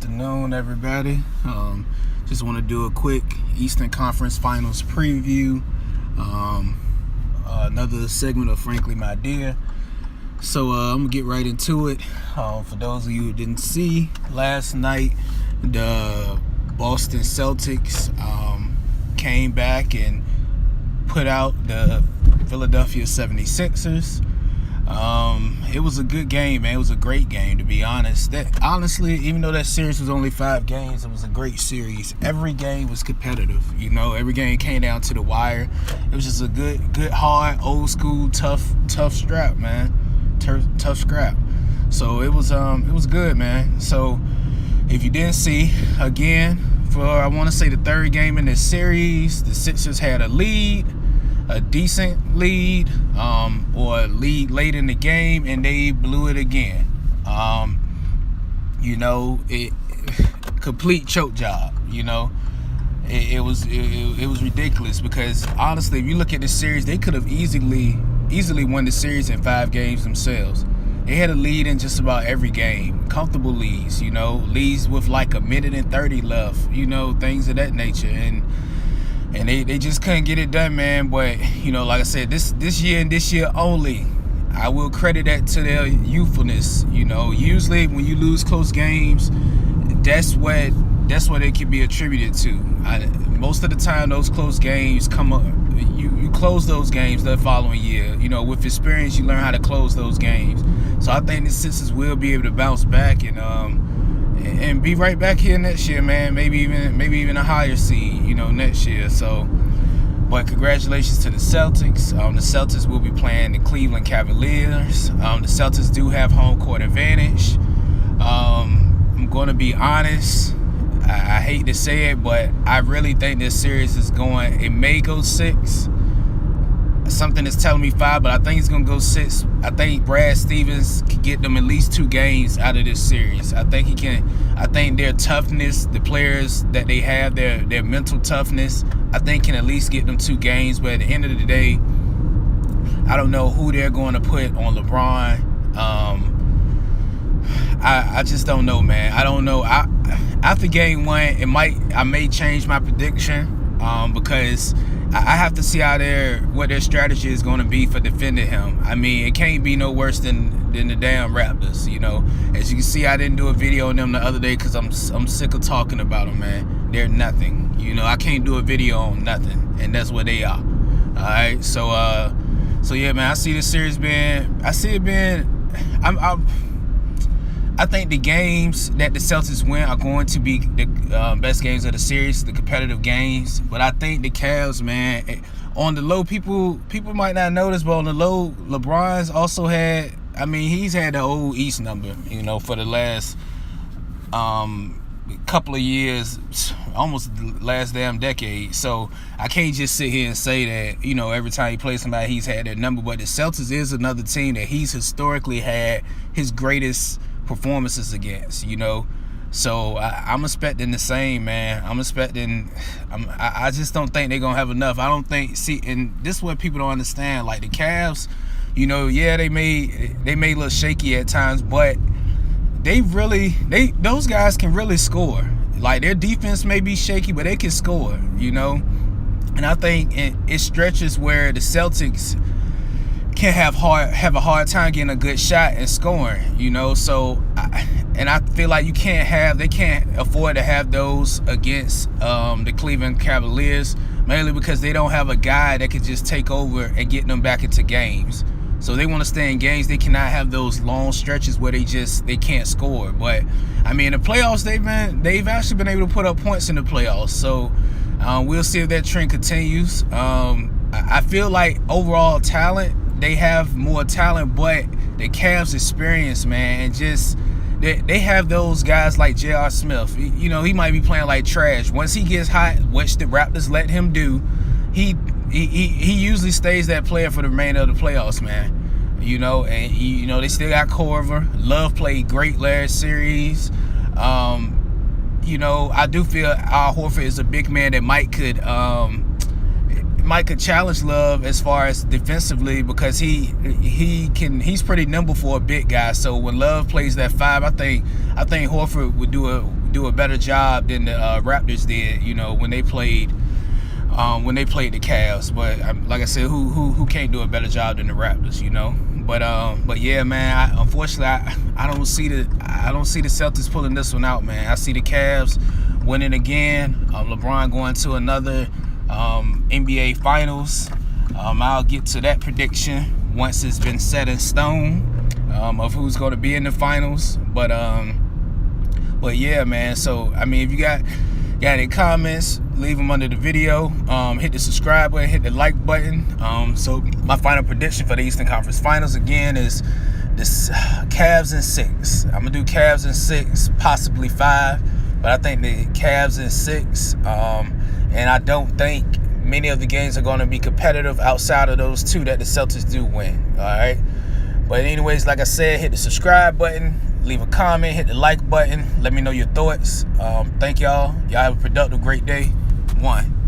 afternoon, everybody. Just want to do a quick Eastern Conference Finals preview. Another segment of Frankly My Dear. So I'm gonna get right into it. For those of you who didn't see, last night the Boston Celtics came back and put out the Philadelphia 76ers. It was a good game, man. It was a great game, to be honest. Honestly, even though that series was only 5 games, it was a great series. Every game was competitive, every game came down to the wire. It was just a good, hard, old school, tough strap, man. Tough scrap. So it was good, man. So if you didn't see, again, for I want to say the third game in this series, the Sixers had a decent lead, or a lead late in the game, and they blew it again. It complete choke job. It was ridiculous because honestly, if you look at the series, they could have easily won the series in 5 games themselves. They had a lead in just about every game, comfortable leads. Leads with like a minute and 30 left. Things of that nature, and they just couldn't get it done, man. But like I said, this year and this year only, I will credit that to their youthfulness. Usually when you lose close games, that's what it can be attributed to. Most of the time, those close games come up. You close those games the following year. With experience, you learn how to close those games. So I think the Sixers will be able to bounce back and be right back here next year, man. Maybe even a higher seed, next year. So, but congratulations to the Celtics. The Celtics will be playing the Cleveland Cavaliers. The Celtics do have home court advantage. I'm going to be honest. I hate to say it, but I really think this series is going. It may go 6. Something is telling me 5, but I think it's gonna go 6. I think Brad Stevens can get them at least 2 games out of this series. I think he can. I think their toughness, the players that they have, their mental toughness, I think can at least get them 2 games. But at the end of the day, I don't know who they're going to put on LeBron. I just don't know, man. I don't know. After game 1, I may change my prediction because I have to see what their strategy is going to be for defending him. I mean, it can't be no worse than the damn Raptors. As you can see, I didn't do a video on them the other day because I'm sick of talking about them, man. They're nothing. I can't do a video on nothing, and that's what they are. All right. So yeah, man. I see this series being. I think the games that the Celtics win are going to be the best games of the series, the competitive games. But I think the Cavs, man, on the low, people might not notice, but on the low, LeBron's also had. I mean, he's had the old East number, for the last couple of years, almost the last damn decade. So I can't just sit here and say that, every time he plays somebody, he's had that number. But the Celtics is another team that he's historically had his greatest performances against, so I'm expecting the same, man. I just don't think they're gonna have enough. I don't think. See, and this is what people don't understand. Like the Cavs, yeah, they may look shaky at times, but those guys can really score. Like their defense may be shaky, but they can score, And I think it stretches where the Celtics can have a hard time getting a good shot and scoring, So, I feel like they can't afford to have those against the Cleveland Cavaliers, mainly because they don't have a guy that can just take over and get them back into games. So they want to stay in games. They cannot have those long stretches where they can't score. But I mean, in the playoffs, they've actually been able to put up points in the playoffs. So we'll see if that trend continues. I feel like overall talent, they have more talent, but the Cavs experience, man, and just they have those guys like J.R. Smith. He might be playing like trash. Once he gets hot, which the Raptors let him do, he usually stays that player for the remainder of the playoffs, man. And they still got Corver. Love played great last series. I do feel Al Horford is a big man that might could challenge Love as far as defensively, because he's pretty nimble for a big guy. So when Love plays that 5, I think Horford would do do a better job than the Raptors did, you know, when they played the Cavs. But like I said, who can't do a better job than the Raptors, you know? But yeah, man. Unfortunately, I don't see the Celtics pulling this one out, man. I see the Cavs winning again. LeBron going to another NBA Finals. I'll get to that prediction once it's been set in stone of who's going to be in the finals. But yeah, man. So I mean, if you got any comments, leave them under the video. Hit the subscribe button, hit the like button. So my final prediction for the Eastern Conference Finals again is this Cavs in 6. I'm gonna do Cavs in 6, possibly 5, but I think the Cavs in 6. And I don't think many of the games are going to be competitive outside of those 2 that the Celtics do win. All right. But anyways, like I said, hit the subscribe button, leave a comment, hit the like button. Let me know your thoughts. Thank y'all. Y'all have a productive, great day. 1.